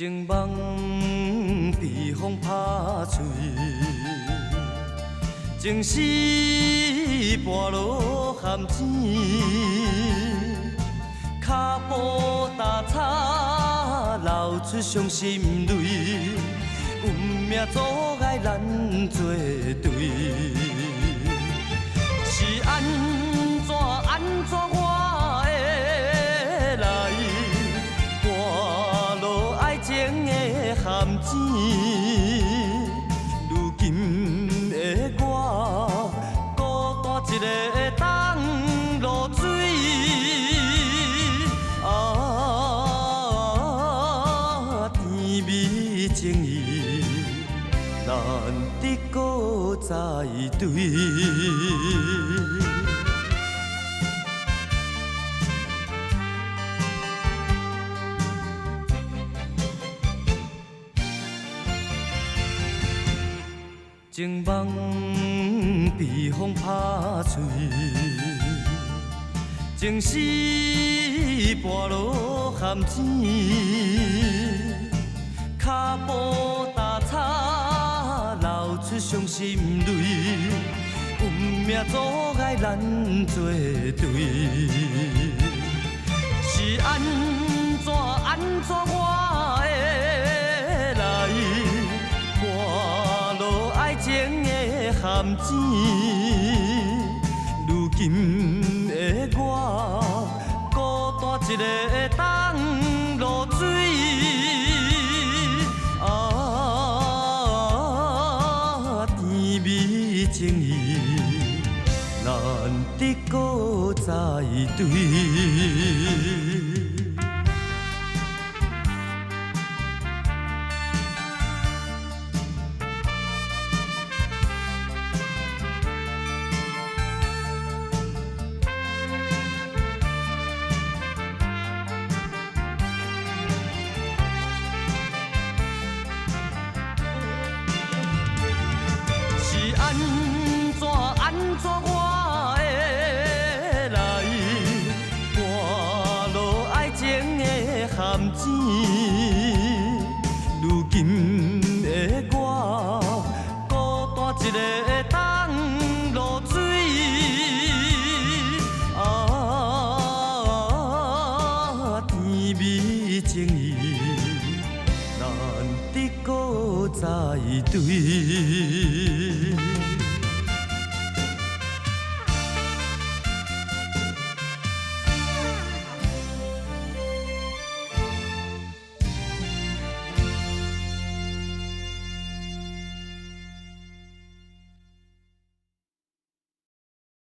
情梦被风拍碎，情丝跋落咸钱，脚步踏擦流出伤心泪，运命阻碍咱作对，是安怎我会来？跋落爱情的咸钱，如今的我孤单一个当落水。甜蜜情意难得搁再对。情梦被风拍碎，情丝跋落咸钱，脚步踏擦流出伤心泪，运命阻碍咱作对，是安怎我会来？情的咸钱，如今的我孤单一个当落水。甜蜜情意难得搁再对。安怎我会来？跋落爱情的咸钱，如今的我孤单一个当落水。甜蜜情意难得搁再对。